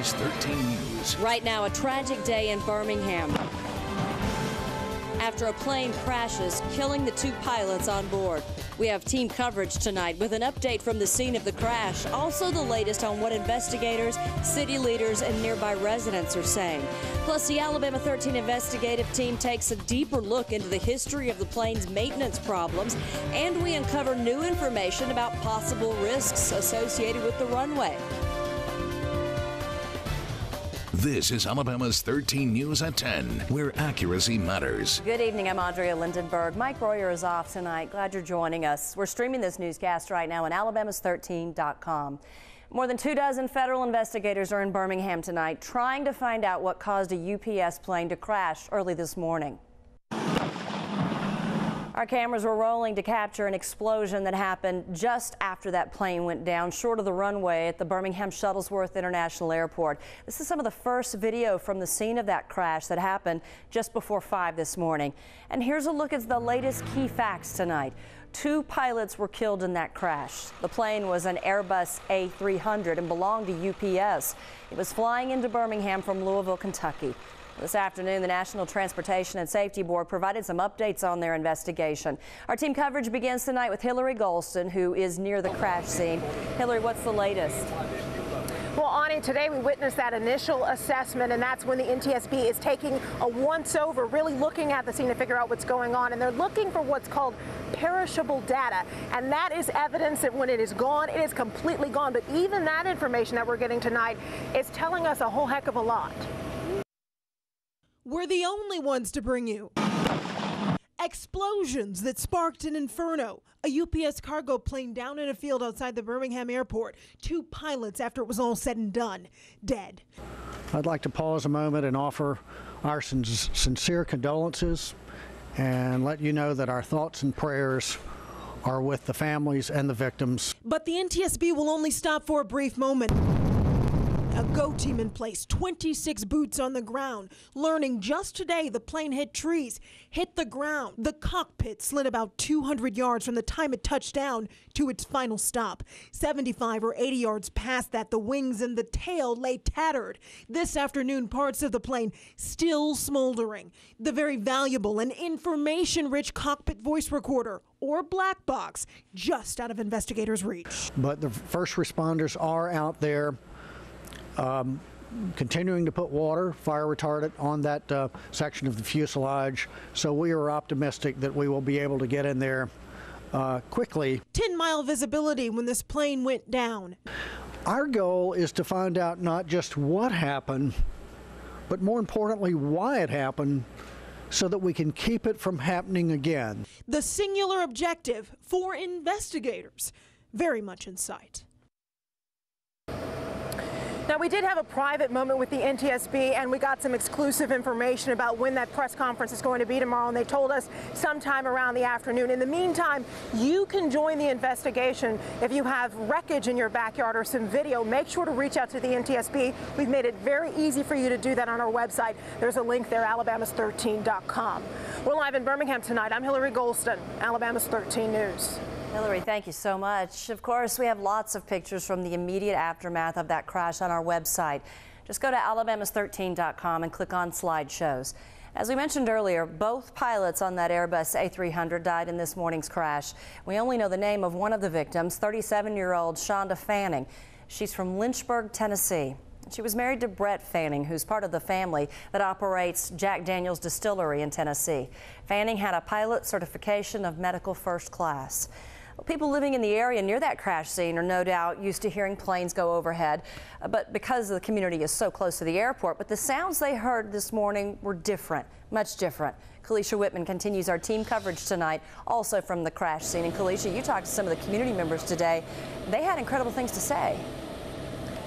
Alabama's 13 News. Right now, a tragic day in Birmingham after a plane crashes, killing the 2 pilots on board. We have team coverage tonight with an update from the scene of the crash. Also the latest on what investigators, city leaders, and nearby residents are saying. Plus, the Alabama 13 investigative team takes a deeper look into the history of the plane's maintenance problems, and we uncover new information about possible risks associated with the runway. This is Alabama's 13 News at 10, where accuracy matters. Good evening. I'm Andrea Lindenberg. Mike Royer is off tonight. Glad you're joining us. We're streaming this newscast right now on alabamas13.com. More than 24 federal investigators are in Birmingham tonight trying to find out what caused a UPS plane to crash early this morning. Our cameras were rolling to capture an explosion that happened just after that plane went down short of the runway at the Birmingham Shuttlesworth International Airport. This is some of the first video from the scene of that crash that happened just before 5 this morning. And here's a look at the latest key facts tonight. 2 pilots were killed in that crash. The plane was an Airbus A300 and belonged to UPS. It was flying into Birmingham from Louisville, Kentucky. This afternoon, the National Transportation and Safety Board provided some updates on their investigation. Our team coverage begins tonight with Hillary Golston, who is near the crash scene. Hillary, what's the latest? Well, Ani, today we witnessed that initial assessment, and that's when the NTSB is taking a once-over, really looking at the scene to figure out what's going on. And they're looking for what's called perishable data. And that is evidence that when it is gone, it is completely gone. But even that information that we're getting tonight is telling us a whole heck of a lot. We're the only ones to bring you explosions that sparked an inferno. A UPS cargo plane down in a field outside the Birmingham airport. 2 pilots, after it was all said and done, dead. I'd like to pause a moment and offer our sincere condolences and let you know that our thoughts and prayers are with the families and the victims. But the NTSB will only stop for a brief moment. A GO team in place, 26 boots on the ground. Learning just today the plane hit trees, hit the ground. The cockpit slid about 200 yards from the time it touched down to its final stop. 75 or 80 yards past that, the wings and the tail lay tattered. This afternoon, parts of the plane still smoldering. The very valuable and information-rich cockpit voice recorder, or black box, just out of investigators' reach. But the first responders are out there continuing to put water, fire retardant, on that section of the fuselage. So we are optimistic that we will be able to get in there quickly. 10-mile visibility when this plane went down. Our goal is to find out not just what happened, but more importantly, why it happened, so that we can keep it from happening again. The singular objective for investigators very much in sight. Now, we did have a private moment with the NTSB, and we got some exclusive information about when that press conference is going to be tomorrow, and they told us sometime around the afternoon. In the meantime, you can join the investigation. If you have wreckage in your backyard or some video, make sure to reach out to the NTSB. We've made it very easy for you to do that on our website. There's a link there, alabamas13.com. We're live in Birmingham tonight. I'm Hillary Golston, Alabama's 13 News. Hillary, thank you so much. Of course, we have lots of pictures from the immediate aftermath of that crash on our website. Just go to alabamas13.com and click on slideshows. As we mentioned earlier, both pilots on that Airbus A300 died in this morning's crash. We only know the name of one of the victims, 37-year-old Shonda Fanning. She's from Lynchburg, Tennessee. She was married to Brett Fanning, who's part of the family that operates Jack Daniel's Distillery in Tennessee. Fanning had a pilot certification of medical first class. People living in the area near that crash scene are no doubt used to hearing planes go overhead, but because the community is so close to the airport, but the sounds they heard this morning were different, much different. Kalisha Whitman continues our team coverage tonight, also from the crash scene. And Kalisha, you talked to some of the community members today. They had incredible things to say.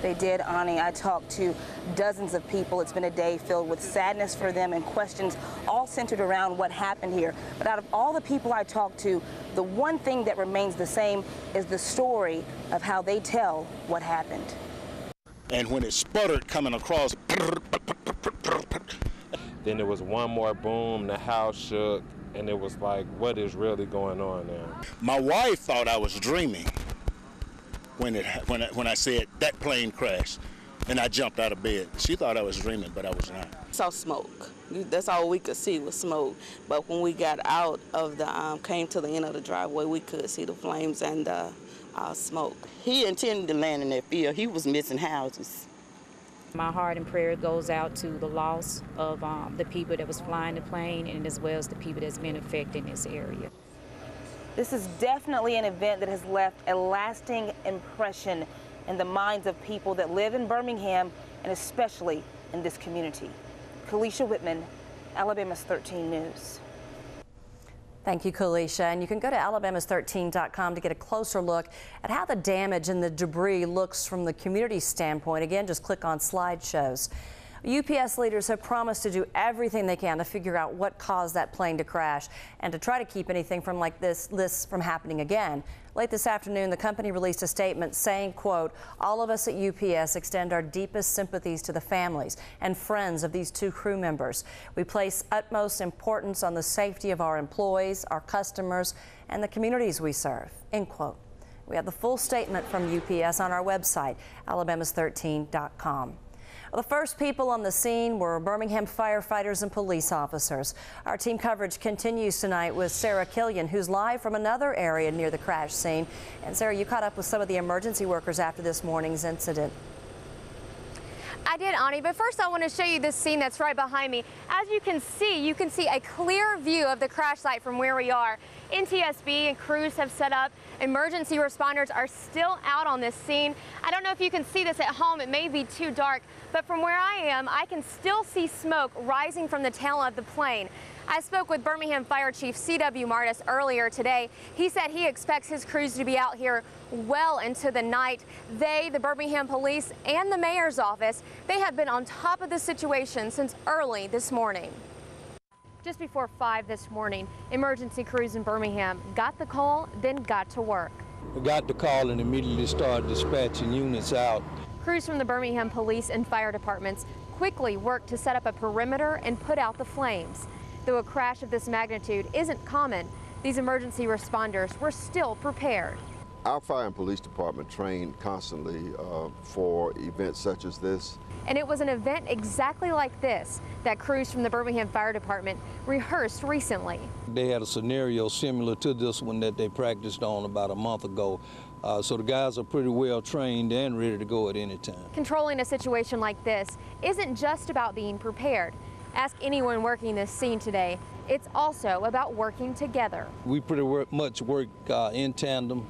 They did, Ani. I talked to dozens of people. It's been a day filled with sadness for them and questions all centered around what happened here. But out of all the people I talked to, the one thing that remains the same is the story of how they tell what happened. And when it sputtered coming across, then there was one more boom, the house shook, and it was like, what is really going on now? My wife thought I was dreaming when I said that plane crashed. and I jumped out of bed. She thought I was dreaming, but I was not. Saw smoke. That's all we could see was smoke. But when we got out of the, came to the end of the driveway, we could see the flames and the smoke. He intended to land in that field. He was missing houses. My heart and prayer goes out to the loss of the people that was flying the plane, and as well as the people that's been affected in this area. This is definitely an event that has left a lasting impression in the minds of people that live in Birmingham and especially in this community. Kalisha Whitman, Alabama's 13 News. Thank you, Kalisha. And you can go to alabamas13.com to get a closer look at how the damage and the debris looks from the community standpoint. Again, just click on slideshows. UPS leaders have promised to do everything they can to figure out what caused that plane to crash and to try to keep anything from like this from happening again. Late this afternoon, the company released a statement saying, quote, "All of us at UPS extend our deepest sympathies to the families and friends of these two crew members. We place utmost importance on the safety of our employees, our customers, and the communities we serve," end quote. We have the full statement from UPS on our website, alabamas13.com. Well, the first people on the scene were Birmingham firefighters and police officers. Our team coverage continues tonight with Sarah Killian, who's live from another area near the crash scene. And Sarah, you caught up with some of the emergency workers after this morning's incident. I did, Ani, but first I want to show you this scene that's right behind me. As you can see a clear view of the crash site from where we are. NTSB and crews have set up. Emergency responders are still out on this scene. I don't know if you can see this at home. It may be too dark, but from where I am, I can still see smoke rising from the tail of the plane. I spoke with Birmingham Fire Chief C.W. Martis earlier today. He said he expects his crews to be out here well into the night. They, the Birmingham Police, and the Mayor's office, they have been on top of the situation since early this morning. Just before 5 this morning, emergency crews in Birmingham got the call, then got to work. We got the call and immediately started dispatching units out. Crews from the Birmingham Police and Fire Departments quickly worked to set up a perimeter and put out the flames. Though a crash of this magnitude isn't common, these emergency responders were still prepared. Our fire and police department trained constantly for events such as this. And it was an event exactly like this that crews from the Birmingham Fire Department rehearsed recently. They had a scenario similar to this one that they practiced on about a month ago. So the guys are pretty well trained and ready to go at any time. Controlling a situation like this isn't just about being prepared. Ask anyone working this scene today. It's also about working together. We pretty much work in tandem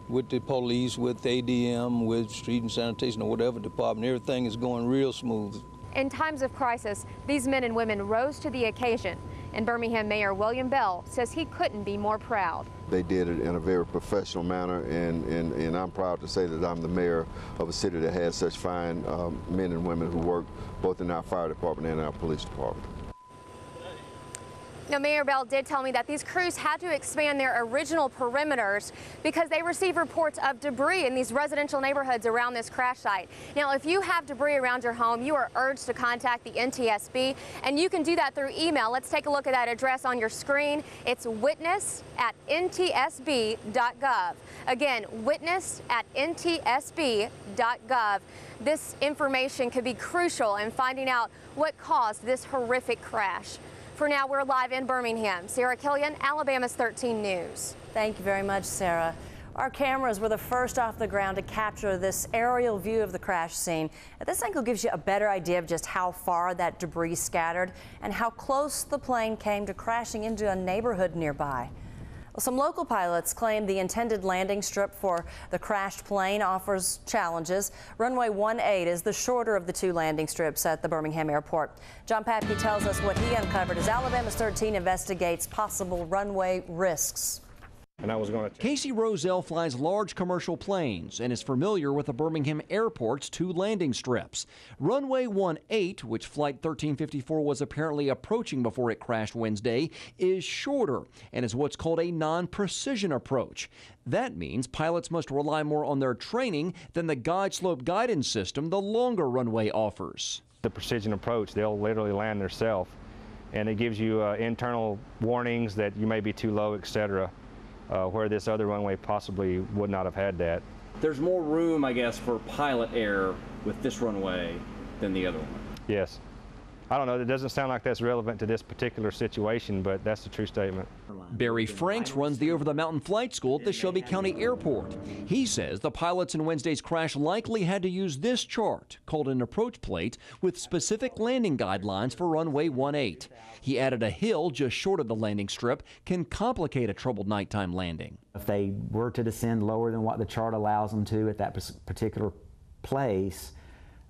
with the police, with ADM, with street and sanitation or whatever department. Everything is going real smooth. In times of crisis, these men and women rose to the occasion, and Birmingham Mayor William Bell says he couldn't be more proud. They did it in a very professional manner, and I'm proud to say that I'm the mayor of a city that has such fine men and women who work both in our fire department and our police department. Now, Mayor Bell did tell me that these crews had to expand their original perimeters because they received reports of debris in these residential neighborhoods around this crash site. Now, if you have debris around your home, you are urged to contact the NTSB, and you can do that through email. Let's take a look at that address on your screen. It's witness@ntsb.gov. Again, witness@ntsb.gov. This information could be crucial in finding out what caused this horrific crash. For now, we're live in Birmingham. Sarah Killian, Alabama's 13 News. Thank you very much, Sarah. Our cameras were the first off the ground to capture this aerial view of the crash scene. Now, this angle gives you a better idea of just how far that debris scattered and how close the plane came to crashing into a neighborhood nearby. Well, some local pilots claim the intended landing strip for the crashed plane offers challenges. Runway 18 is the shorter of the two landing strips at the Birmingham airport. John Papke tells us what he uncovered as Alabama's 13 investigates possible runway risks. And I was going to. Casey Roselle flies large commercial planes and is familiar with the Birmingham airport's two landing strips. Runway 18, which Flight 1354 was apparently approaching before it crashed Wednesday, is shorter and is what's called a non-precision approach. That means pilots must rely more on their training than the guide slope guidance system the longer runway offers. The precision approach, they'll literally land themselves, and it gives you internal warnings that you may be too low, etc. Where this other runway possibly would not have had that. There's more room, I guess, for pilot error with this runway than the other one. Yes. I don't know, it doesn't sound like that's relevant to this particular situation, but that's the true statement. Barry Franks runs the over-the-mountain flight school at the Shelby County Airport. He says the pilots in Wednesday's crash likely had to use this chart, called an approach plate, with specific landing guidelines for runway 18. He added a hill just short of the landing strip can complicate a troubled nighttime landing. If they were to descend lower than what the chart allows them to at that particular place,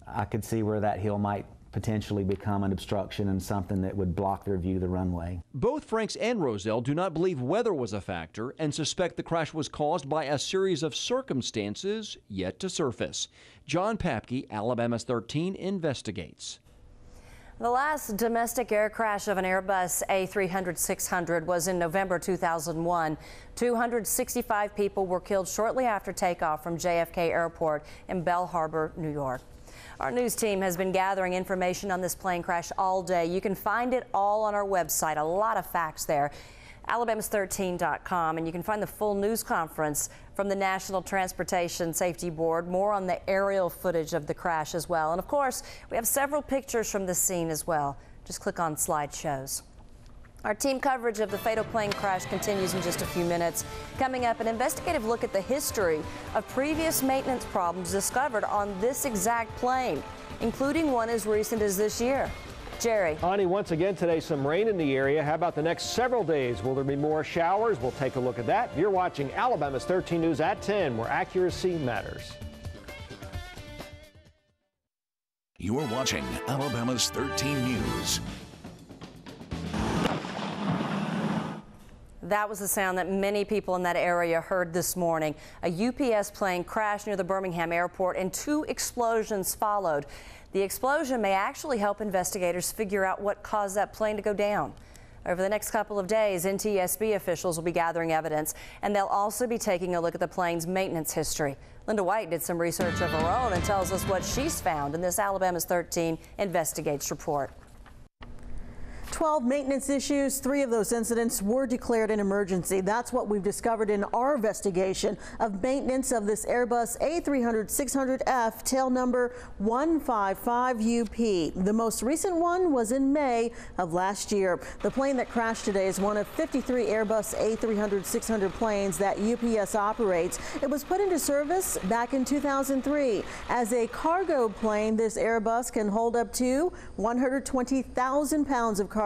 I could see where that hill might potentially become an obstruction and something that would block their view of the runway. Both Franks and Roselle do not believe weather was a factor and suspect the crash was caused by a series of circumstances yet to surface. John Papke, Alabama's 13, investigates. The last domestic air crash of an Airbus A300-600 was in November 2001. 265 people were killed shortly after takeoff from JFK Airport in Belle Harbor, New York. Our news team has been gathering information on this plane crash all day. You can find it all on our website. A lot of facts there. Alabamas13.com, and you can find the full news conference from the National Transportation Safety Board. More on the aerial footage of the crash as well. And of course, we have several pictures from the scene as well. Just click on slideshows. Our team coverage of the fatal plane crash continues in just a few minutes. Coming up, an investigative look at the history of previous maintenance problems discovered on this exact plane, including one as recent as this year. Jerry. Ani, once again today, some rain in the area. How about the next several days? Will there be more showers? We'll take a look at that. You're watching Alabama's 13 News at 10, where accuracy matters. You're watching Alabama's 13 News. That was the sound that many people in that area heard this morning. A UPS plane crashed near the Birmingham airport and 2 explosions followed. The explosion may actually help investigators figure out what caused that plane to go down. Over the next couple of days, NTSB officials will be gathering evidence, and they'll also be taking a look at the plane's maintenance history. Linda White did some research of her own and tells us what she's found in this Alabama's 13 Investigates report. 12 maintenance issues, 3 of those incidents were declared an emergency. That's what we've discovered in our investigation of maintenance of this Airbus A300-600F, tail number 155UP. The most recent one was in May of last year. The plane that crashed today is one of 53 Airbus A300-600 planes that UPS operates. It was put into service back in 2003. As a cargo plane, this Airbus can hold up to 120,000 pounds of cargo.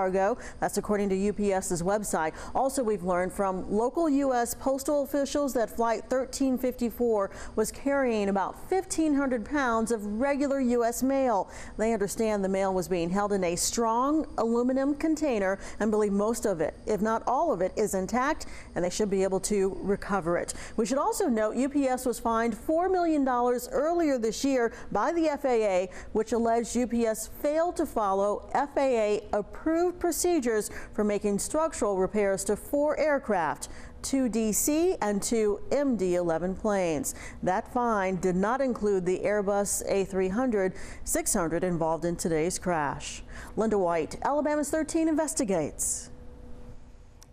That's according to UPS's website. Also, we've learned from local U.S. postal officials that Flight 1354 was carrying about 1,500 pounds of regular U.S. mail. They understand the mail was being held in a strong aluminum container and believe most of it, if not all of it, is intact, and they should be able to recover it. We should also note UPS was fined $4 million earlier this year by the FAA, which alleged UPS failed to follow FAA-approved procedures for making structural repairs to 4 aircraft, 2 DC and 2 MD-11 planes. That fine did not include the Airbus A300-600 involved in today's crash. Linda White, Alabama's 13 Investigates.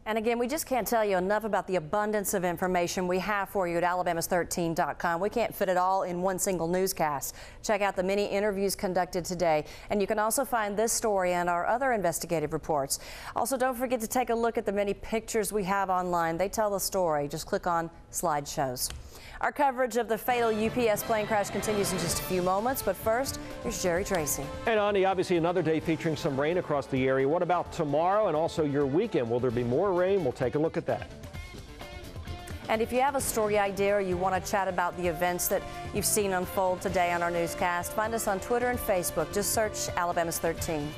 And again, we just can't tell you enough about the abundance of information we have for you at Alabamas13.com. We can't fit it all in one single newscast. Check out the many interviews conducted today. And you can also find this story and our other investigative reports. Also, don't forget to take a look at the many pictures we have online. They tell the story. Just click on slideshows. Our coverage of the fatal UPS plane crash continues in just a few moments, but first, here's Jerry Tracy. And Ani, obviously another day featuring some rain across the area. What about tomorrow and also your weekend? Will there be more rain? We'll take a look at that. And if you have a story idea or you want to chat about the events that you've seen unfold today on our newscast, find us on Twitter and Facebook. Just search Alabama's 13.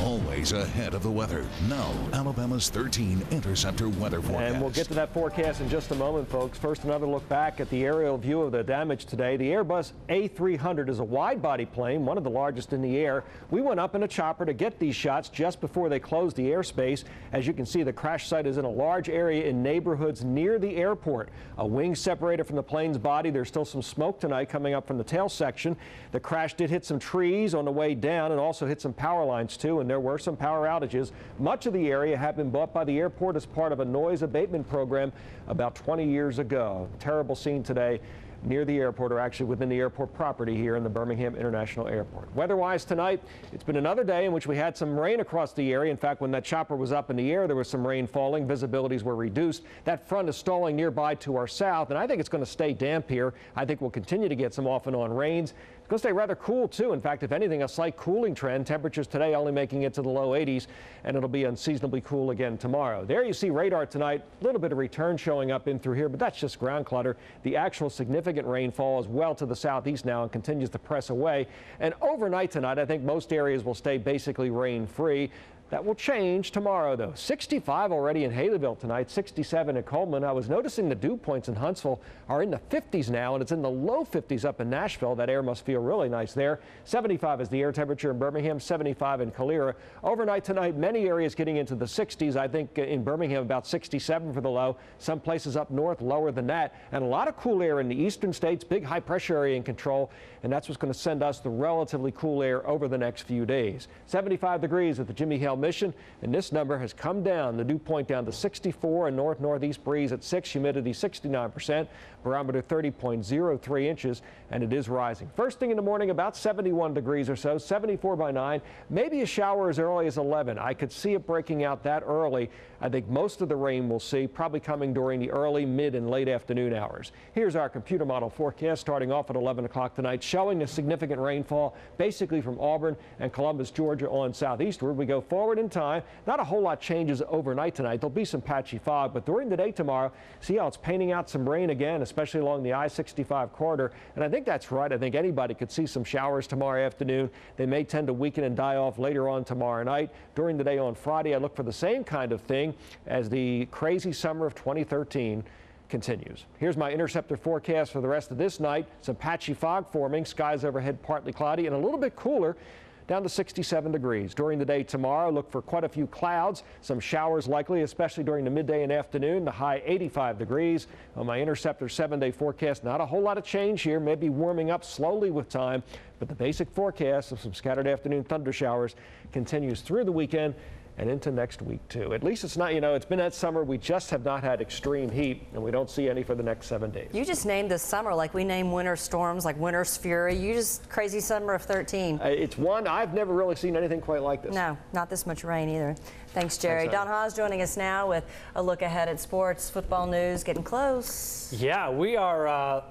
Always ahead of the weather. Now, Alabama's 13 Interceptor weather forecast. And we'll get to that forecast in just a moment, folks. First, another look back at the aerial view of the damage today. The Airbus A300 is a wide-body plane, one of the largest in the air. We went up in a chopper to get these shots just before they closed the airspace. As you can see, the crash site is in a large area in neighborhoods near the airport. A wing separated from the plane's body. There's still some smoke tonight coming up from the tail section. The crash did hit some trees on the way down and also hit some power lines, too, and there were some power outages. Much of the area had been bought by the airport as part of a noise abatement program about 20 years ago. Terrible scene today near the airport, or actually within the airport property here in the Birmingham International Airport. Weather-wise tonight, it's been another day in which we had some rain across the area. In fact, when that chopper was up in the air, there was some rain falling. Visibilities were reduced. That front is stalling nearby to our south, and I think it's going to stay damp here. I think we'll continue to get some off and on rains. It's going to stay rather cool, too. In fact, if anything, a slight cooling trend. Temperatures today only making it to the low 80s, and it'll be unseasonably cool again tomorrow. There you see radar tonight. A little bit of return showing up in through here, but that's just ground clutter. The actual significant rainfall is well to the southeast now and continues to press away. And overnight tonight, I think most areas will stay basically rain-free. That will change tomorrow, though. 65 already in Haleyville tonight, 67 in Coleman. I was noticing the dew points in Huntsville are in the 50s now, and it's in the low 50s up in Nashville. That air must feel really nice there. 75 is the air temperature in Birmingham, 75 in Calera. Overnight tonight, many areas getting into the 60s. I think in Birmingham about 67 for the low. Some places up north lower than that. And a lot of cool air in the eastern states, big high pressure area in control. And that's what's going to send us the relatively cool air over the next few days. 75 degrees at the Jimmy Hale Mission, and this number has come down. The dew point down to 64, and north-northeast breeze at 6, humidity 69%, barometer 30.03 inches, and it is rising. First thing in the morning, about 71 degrees or so, 74 by 9, maybe a shower as early as 11. I could see it breaking out that early. I think most of the rain we'll see probably coming during the early, mid, and late afternoon hours. Here's our computer model forecast starting off at 11 o'clock tonight, showing a significant rainfall basically from Auburn and Columbus, Georgia on southeastward. We go forward in time. Not a whole lot changes overnight tonight. There'll be some patchy fog, but during the day tomorrow, see how it's painting out some rain again, especially along the I-65 corridor. And I think that's right. I think anybody could see some showers tomorrow afternoon. They may tend to weaken and die off later on tomorrow night. During the day on Friday, I look for the same kind of thing as the crazy summer of 2013 continues. Here's my interceptor forecast for the rest of this night. Some patchy fog forming, skies overhead partly cloudy, and a little bit cooler, down to 67 degrees. During the day tomorrow, look for quite a few clouds, some showers likely, especially during the midday and afternoon. The high 85 degrees. On my interceptor 7-day forecast, not a whole lot of change here, maybe warming up slowly with time, but the basic forecast of some scattered afternoon thunder showers continues through the weekend and into next week, too. At least it's not, it's been that summer. We just have not had extreme heat, and we don't see any for the next 7 days. You just named this summer like we name winter storms, like winter's fury. You just crazy summer of 13. It's one. I've never really seen anything quite like this. No, not this much rain either. Thanks, Jerry. Don Haas joining us now with a look ahead at sports, football news, getting close. Yeah, we are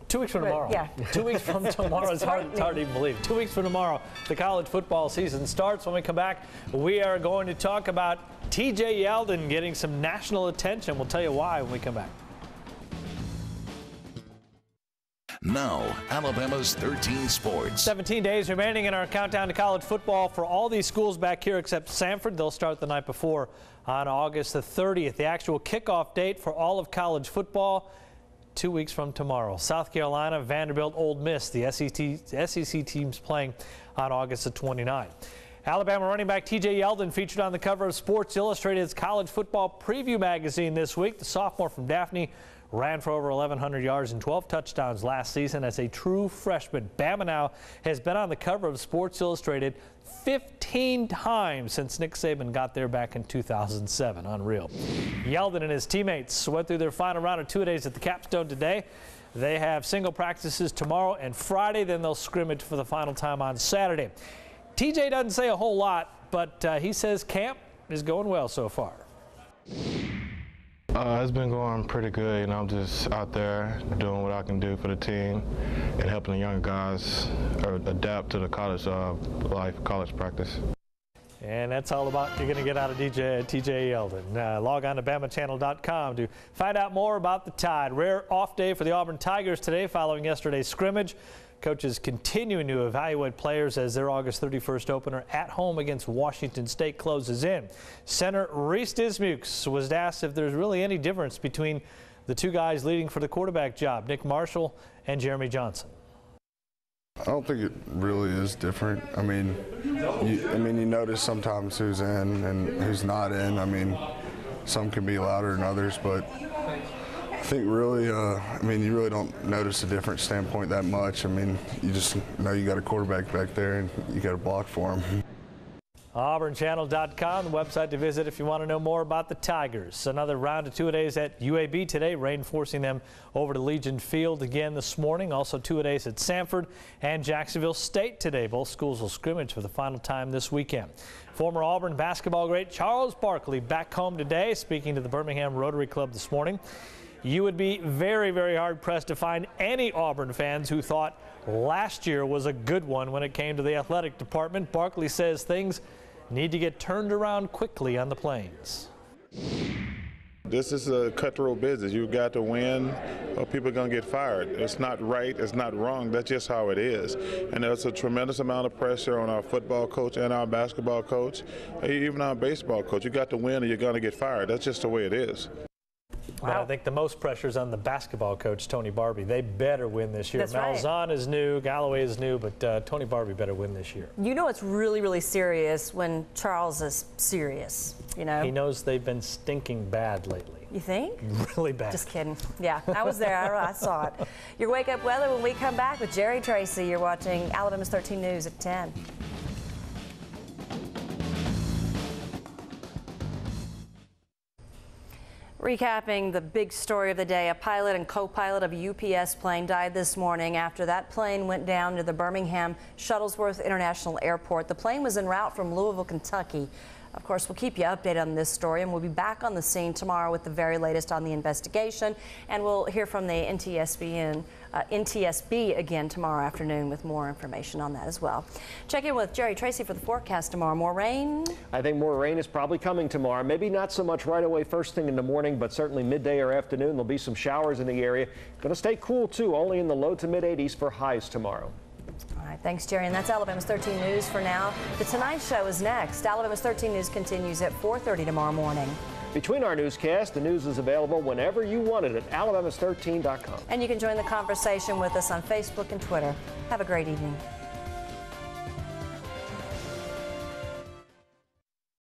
2 weeks from tomorrow. Yeah. 2 weeks from tomorrow. It's hard to even believe. 2 weeks from tomorrow, the college football season starts. When we come back, we are going to talk about TJ Yeldon getting some national attention. We'll tell you why when we come back. Now, Alabama's 13 sports. 17 days remaining in our countdown to college football for all these schools back here except Samford. They'll start the night before on August the 30th. The actual kickoff date for all of college football, 2 weeks from tomorrow. South Carolina, Vanderbilt, Ole Miss, the SEC teams playing on August the 29th. Alabama running back TJ Yeldon featured on the cover of Sports Illustrated's college football preview magazine this week. The sophomore from Daphne ran for over 1,100 yards and 12 touchdowns last season as a true freshman. Bama now has been on the cover of Sports Illustrated 15 times since Nick Saban got there back in 2007. Unreal. Yeldon and his teammates went through their final round of 2 days at the Capstone today. They have single practices tomorrow and Friday, then they'll scrimmage for the final time on Saturday. TJ doesn't say a whole lot, but he says camp is going well so far. It's been going pretty good. I'm just out there doing what I can do for the team and helping the young guys adapt to the college life, college practice. And that's all about you're going to get out of TJ Yeldon. Log on to BamaChannel.com to find out more about the Tide. Rare off day for the Auburn Tigers today following yesterday's scrimmage. Coaches continuing to evaluate players as their August 31st opener at home against Washington State closes in. Center Reese Dismukes was asked if there's really any difference between the two guys leading for the quarterback job, Nick Marshall and Jeremy Johnson. I don't think it really is different. I mean, you notice sometimes who's in and who's not in. I mean, some can be louder than others, but I think really, you really don't notice a different standpoint that much. I mean, you just know you got a quarterback back there and you got to block for him. AuburnChannel.com, the website to visit if you want to know more about the Tigers. Another round of two-a-days at UAB today, rain forcing them over to Legion Field again this morning. Also two-a-days at Samford and Jacksonville State today. Both schools will scrimmage for the final time this weekend. Former Auburn basketball great Charles Barkley back home today, speaking to the Birmingham Rotary Club this morning. You would be very, very hard-pressed to find any Auburn fans who thought last year was a good one when it came to the athletic department. Barkley says things need to get turned around quickly on the Plains. This is a cutthroat business. You've got to win or people are going to get fired. It's not right. It's not wrong. That's just how it is. And there's a tremendous amount of pressure on our football coach and our basketball coach, even our baseball coach. You got to win or you're going to get fired. That's just the way it is. But I think the most pressure is on the basketball coach, Tony Barbie. They better win this year. That's right. Malzahn is new, Galloway is new, but Tony Barbie better win this year. You know it's really, really serious when Charles is serious, you know? He knows they've been stinking bad lately. You think? Really bad. Just kidding. Yeah, I was there. I saw it. Your wake-up weather when we come back with Jerry Tracy. You're watching Alabama's 13 News at 10. Recapping the big story of the day, a pilot and co-pilot of a UPS plane died this morning after that plane went down to the Birmingham Shuttlesworth International Airport. The plane was en route from Louisville, Kentucky. Of course, we'll keep you updated on this story, and we'll be back on the scene tomorrow with the very latest on the investigation. And we'll hear from the NTSB again tomorrow afternoon with more information on that as well. Check in with Jerry Tracy for the forecast tomorrow. More rain? I think more rain is probably coming tomorrow. Maybe not so much right away first thing in the morning, but certainly midday or afternoon. There'll be some showers in the area. Going to stay cool, too, only in the low to mid-80s for highs tomorrow. All right, thanks, Jerry. And that's Alabama's 13 News for now. The Tonight Show is next. Alabama's 13 News continues at 4:30 tomorrow morning. Between our newscasts, the news is available whenever you want it at alabamas13.com. And you can join the conversation with us on Facebook and Twitter. Have a great evening.